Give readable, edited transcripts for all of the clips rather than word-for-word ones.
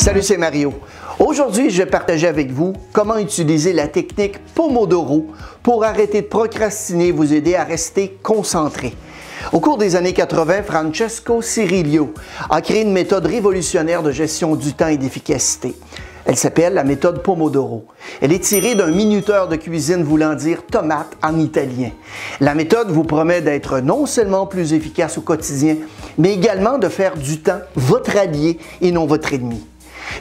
Salut, c'est Mario. Aujourd'hui, je vais partager avec vous comment utiliser la technique Pomodoro pour arrêter de procrastiner et vous aider à rester concentré. Au cours des années 80, Francesco Cirillo a créé une méthode révolutionnaire de gestion du temps et d'efficacité. Elle s'appelle la méthode Pomodoro. Elle est tirée d'un minuteur de cuisine voulant dire tomate en italien. La méthode vous promet d'être non seulement plus efficace au quotidien, mais également de faire du temps votre allié et non votre ennemi.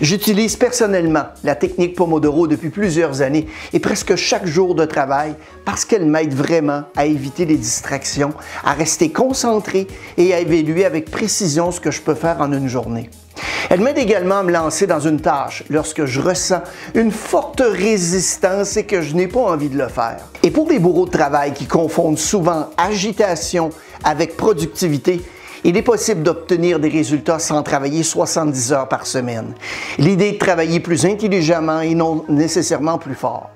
J'utilise personnellement la technique Pomodoro depuis plusieurs années et presque chaque jour de travail parce qu'elle m'aide vraiment à éviter les distractions, à rester concentré et à évaluer avec précision ce que je peux faire en une journée. Elle m'aide également à me lancer dans une tâche lorsque je ressens une forte résistance et que je n'ai pas envie de le faire. Et pour les bourreaux de travail qui confondent souvent agitation avec productivité, il est possible d'obtenir des résultats sans travailler 70 heures par semaine. L'idée est de travailler plus intelligemment et non nécessairement plus fort.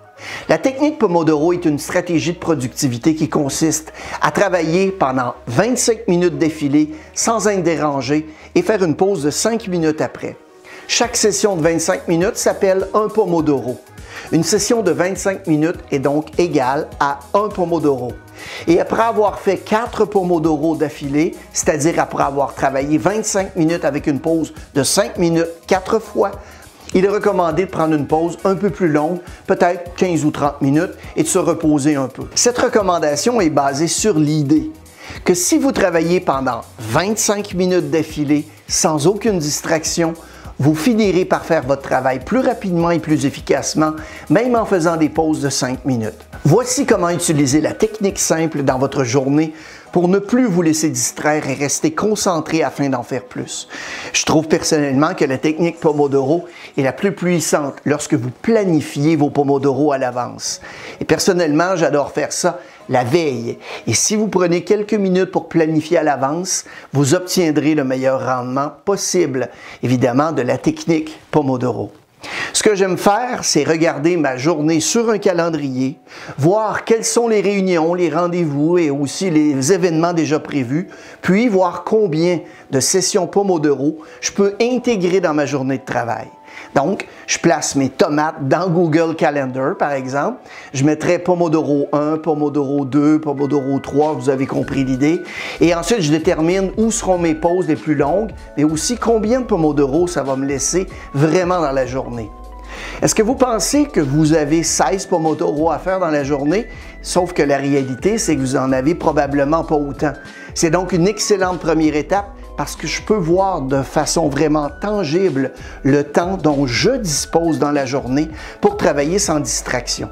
La technique Pomodoro est une stratégie de productivité qui consiste à travailler pendant 25 minutes d'affilée sans être dérangé et faire une pause de 5 minutes après. Chaque session de 25 minutes s'appelle un Pomodoro. Une session de 25 minutes est donc égale à un Pomodoro. Et après avoir fait 4 Pomodoro d'affilée, c'est-à-dire après avoir travaillé 25 minutes avec une pause de 5 minutes 4 fois, il est recommandé de prendre une pause un peu plus longue, peut-être 15 ou 30 minutes, et de se reposer un peu. Cette recommandation est basée sur l'idée que si vous travaillez pendant 25 minutes d'affilée sans aucune distraction, vous finirez par faire votre travail plus rapidement et plus efficacement, même en faisant des pauses de 5 minutes. Voici comment utiliser la technique simple dans votre journée pour ne plus vous laisser distraire et rester concentré afin d'en faire plus. Je trouve personnellement que la technique Pomodoro est la plus puissante lorsque vous planifiez vos Pomodoro à l'avance. Et personnellement, j'adore faire ça la veille. Et si vous prenez quelques minutes pour planifier à l'avance, vous obtiendrez le meilleur rendement possible, évidemment, de la technique Pomodoro. Ce que j'aime faire, c'est regarder ma journée sur un calendrier, voir quelles sont les réunions, les rendez-vous et aussi les événements déjà prévus, puis voir combien de sessions Pomodoro je peux intégrer dans ma journée de travail. Donc, je place mes tomates dans Google Calendar, par exemple. Je mettrai Pomodoro 1, Pomodoro 2, Pomodoro 3, vous avez compris l'idée. Et ensuite, je détermine où seront mes pauses les plus longues, mais aussi combien de Pomodoro ça va me laisser vraiment dans la journée. Est-ce que vous pensez que vous avez 16 Pomodoro à faire dans la journée? Sauf que la réalité, c'est que vous n'en avez probablement pas autant. C'est donc une excellente première étape parce que je peux voir de façon vraiment tangible le temps dont je dispose dans la journée pour travailler sans distraction.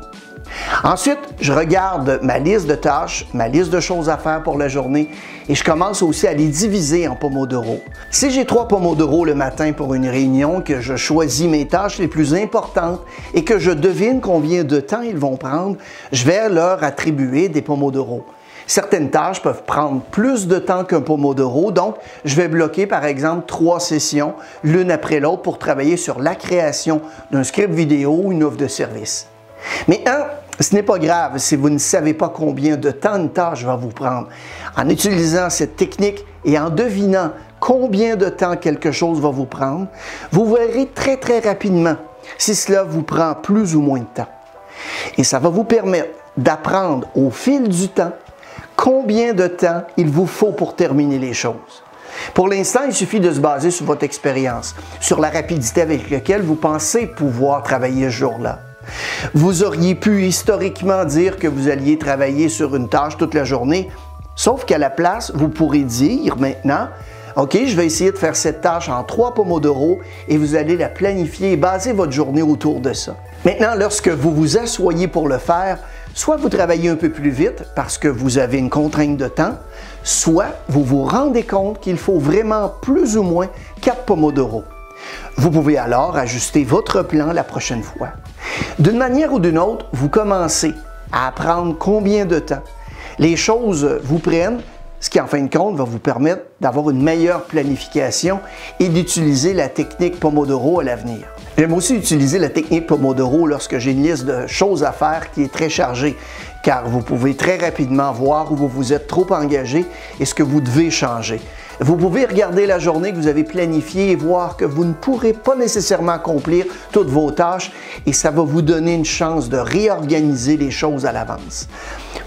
Ensuite, je regarde ma liste de tâches, ma liste de choses à faire pour la journée et je commence aussi à les diviser en Pomodoro. Si j'ai 3 Pomodoro le matin pour une réunion, que je choisis mes tâches les plus importantes et que je devine combien de temps ils vont prendre, je vais leur attribuer des Pomodoro. Certaines tâches peuvent prendre plus de temps qu'un Pomodoro, donc je vais bloquer par exemple 3 sessions, l'une après l'autre, pour travailler sur la création d'un script vidéo ou une offre de service. Mais ce n'est pas grave si vous ne savez pas combien de temps une tâche va vous prendre. En utilisant cette technique et en devinant combien de temps quelque chose va vous prendre, vous verrez très rapidement si cela vous prend plus ou moins de temps. Et ça va vous permettre d'apprendre au fil du temps combien de temps il vous faut pour terminer les choses. Pour l'instant, il suffit de se baser sur votre expérience, sur la rapidité avec laquelle vous pensez pouvoir travailler ce jour-là. Vous auriez pu historiquement dire que vous alliez travailler sur une tâche toute la journée, sauf qu'à la place, vous pourrez dire maintenant, OK, je vais essayer de faire cette tâche en 3 Pomodoro et vous allez la planifier et baser votre journée autour de ça. Maintenant, lorsque vous vous asseyez pour le faire, soit vous travaillez un peu plus vite parce que vous avez une contrainte de temps, soit vous vous rendez compte qu'il faut vraiment plus ou moins 4 Pomodoro. Vous pouvez alors ajuster votre plan la prochaine fois. D'une manière ou d'une autre, vous commencez à apprendre combien de temps les choses vous prennent, ce qui en fin de compte va vous permettre d'avoir une meilleure planification et d'utiliser la technique Pomodoro à l'avenir. J'aime aussi utiliser la technique Pomodoro lorsque j'ai une liste de choses à faire qui est très chargée, car vous pouvez très rapidement voir où vous vous êtes trop engagé et ce que vous devez changer. Vous pouvez regarder la journée que vous avez planifiée et voir que vous ne pourrez pas nécessairement accomplir toutes vos tâches et ça va vous donner une chance de réorganiser les choses à l'avance.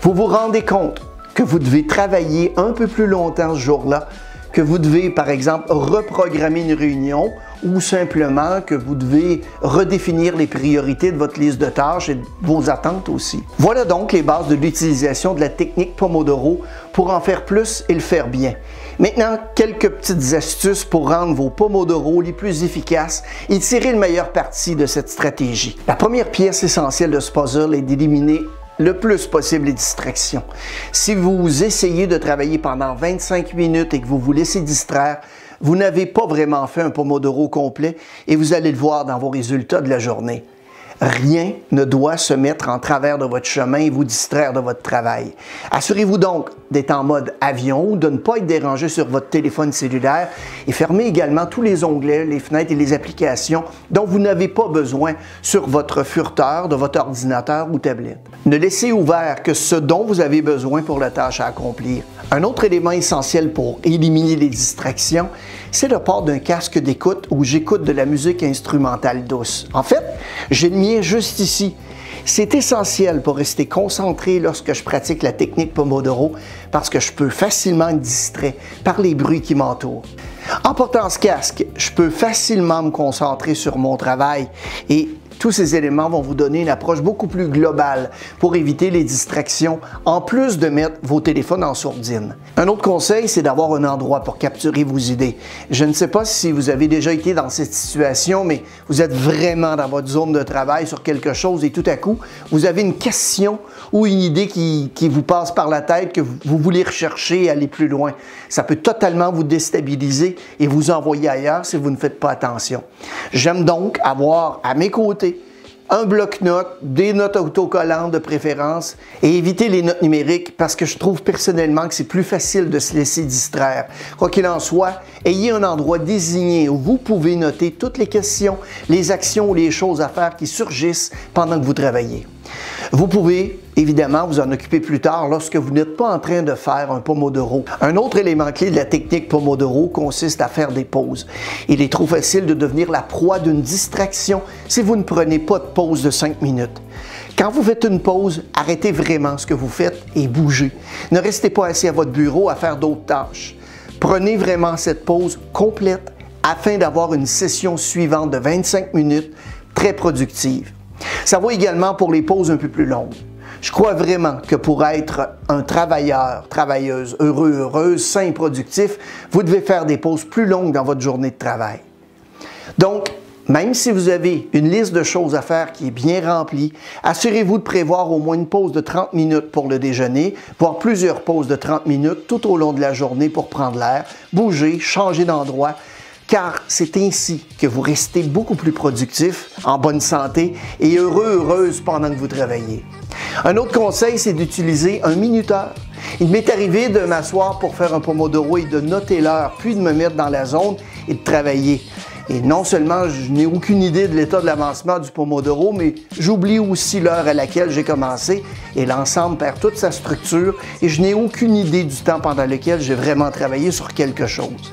Vous vous rendez compte que vous devez travailler un peu plus longtemps ce jour-là, que vous devez, par exemple, reprogrammer une réunion ou simplement que vous devez redéfinir les priorités de votre liste de tâches et de vos attentes aussi. Voilà donc les bases de l'utilisation de la technique Pomodoro pour en faire plus et le faire bien. Maintenant, quelques petites astuces pour rendre vos Pomodoro les plus efficaces et tirer le meilleur parti de cette stratégie. La première pièce essentielle de ce puzzle est d'éliminer le plus possible les distractions. Si vous essayez de travailler pendant 25 minutes et que vous vous laissez distraire, vous n'avez pas vraiment fait un Pomodoro complet et vous allez le voir dans vos résultats de la journée. Rien ne doit se mettre en travers de votre chemin et vous distraire de votre travail. Assurez-vous donc d'être en mode avion ou de ne pas être dérangé sur votre téléphone cellulaire et fermez également tous les onglets, les fenêtres et les applications dont vous n'avez pas besoin sur votre furteur de votre ordinateur ou tablette. Ne laissez ouvert que ce dont vous avez besoin pour la tâche à accomplir. Un autre élément essentiel pour éliminer les distractions, c'est le port d'un casque d'écoute où j'écoute de la musique instrumentale douce. En fait, j'ai le mien juste ici. C'est essentiel pour rester concentré lorsque je pratique la technique Pomodoro parce que je peux facilement être distrait par les bruits qui m'entourent. En portant ce casque, je peux facilement me concentrer sur mon travail et tous ces éléments vont vous donner une approche beaucoup plus globale pour éviter les distractions, en plus de mettre vos téléphones en sourdine. Un autre conseil, c'est d'avoir un endroit pour capturer vos idées. Je ne sais pas si vous avez déjà été dans cette situation, mais vous êtes vraiment dans votre zone de travail sur quelque chose et tout à coup, vous avez une question ou une idée qui vous passe par la tête que vous voulez rechercher et aller plus loin. Ça peut totalement vous déstabiliser et vous envoyer ailleurs si vous ne faites pas attention. J'aime donc avoir à mes côtés un bloc-notes, des notes autocollantes de préférence et éviter les notes numériques parce que je trouve personnellement que c'est plus facile de se laisser distraire. Quoi qu'il en soit, ayez un endroit désigné où vous pouvez noter toutes les questions, les actions ou les choses à faire qui surgissent pendant que vous travaillez. Vous pouvez évidemment vous en occuper plus tard lorsque vous n'êtes pas en train de faire un Pomodoro. Un autre élément clé de la technique Pomodoro consiste à faire des pauses. Il est trop facile de devenir la proie d'une distraction si vous ne prenez pas de pause de 5 minutes. Quand vous faites une pause, arrêtez vraiment ce que vous faites et bougez. Ne restez pas assis à votre bureau à faire d'autres tâches. Prenez vraiment cette pause complète afin d'avoir une session suivante de 25 minutes très productive. Ça vaut également pour les pauses un peu plus longues. Je crois vraiment que pour être un travailleur, travailleuse, heureux, heureuse, sain et productif, vous devez faire des pauses plus longues dans votre journée de travail. Donc, même si vous avez une liste de choses à faire qui est bien remplie, assurez-vous de prévoir au moins une pause de 30 minutes pour le déjeuner, voire plusieurs pauses de 30 minutes tout au long de la journée pour prendre l'air, bouger, changer d'endroit, car c'est ainsi que vous restez beaucoup plus productif, en bonne santé et heureux, heureuse pendant que vous travaillez. Un autre conseil, c'est d'utiliser un minuteur. Il m'est arrivé de m'asseoir pour faire un Pomodoro et de noter l'heure, puis de me mettre dans la zone et de travailler. Et non seulement je n'ai aucune idée de l'état de l'avancement du Pomodoro, mais j'oublie aussi l'heure à laquelle j'ai commencé et l'ensemble perd toute sa structure et je n'ai aucune idée du temps pendant lequel j'ai vraiment travaillé sur quelque chose.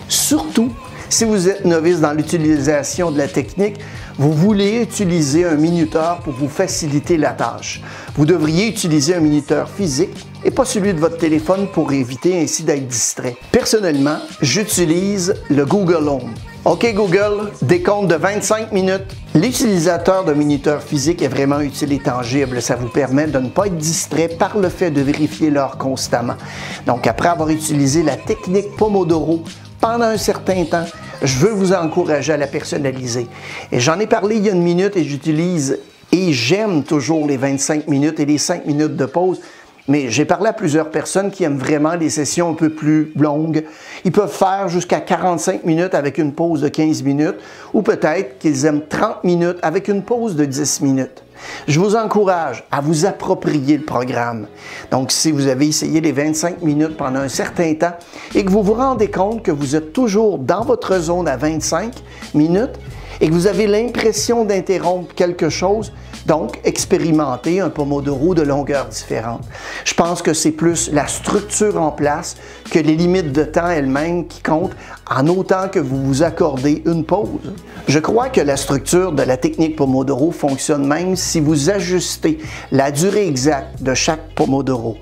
Surtout, si vous êtes novice dans l'utilisation de la technique, vous voulez utiliser un minuteur pour vous faciliter la tâche. Vous devriez utiliser un minuteur physique et pas celui de votre téléphone pour éviter ainsi d'être distrait. Personnellement, j'utilise le Google Home. OK Google, décompte de 25 minutes. L'utilisateur d'un minuteur physique est vraiment utile et tangible. Ça vous permet de ne pas être distrait par le fait de vérifier l'heure constamment. Donc après avoir utilisé la technique Pomodoro pendant un certain temps, je veux vous encourager à la personnaliser. Et j'en ai parlé il y a une minute et j'utilise et j'aime toujours les 25 minutes et les 5 minutes de pause. Mais j'ai parlé à plusieurs personnes qui aiment vraiment des sessions un peu plus longues. Ils peuvent faire jusqu'à 45 minutes avec une pause de 15 minutes ou peut-être qu'ils aiment 30 minutes avec une pause de 10 minutes. Je vous encourage à vous approprier le programme. Donc, si vous avez essayé les 25 minutes pendant un certain temps et que vous vous rendez compte que vous êtes toujours dans votre zone à 25 minutes, et que vous avez l'impression d'interrompre quelque chose, donc expérimentez un Pomodoro de longueur différente. Je pense que c'est plus la structure en place que les limites de temps elles-mêmes qui comptent, en autant que vous vous accordez une pause. Je crois que la structure de la technique Pomodoro fonctionne même si vous ajustez la durée exacte de chaque Pomodoro.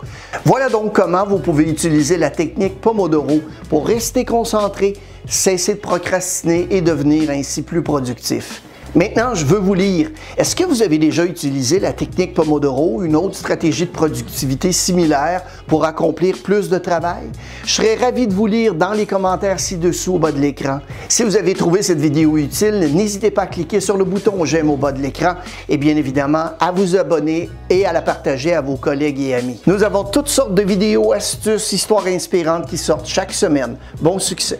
Voilà donc comment vous pouvez utiliser la technique Pomodoro pour rester concentré, cesser de procrastiner et devenir ainsi plus productif. Maintenant, je veux vous lire. Est-ce que vous avez déjà utilisé la technique Pomodoro ou une autre stratégie de productivité similaire pour accomplir plus de travail? Je serais ravi de vous lire dans les commentaires ci-dessous au bas de l'écran. Si vous avez trouvé cette vidéo utile, n'hésitez pas à cliquer sur le bouton j'aime au bas de l'écran et bien évidemment à vous abonner et à la partager à vos collègues et amis. Nous avons toutes sortes de vidéos, astuces, histoires inspirantes qui sortent chaque semaine. Bon succès!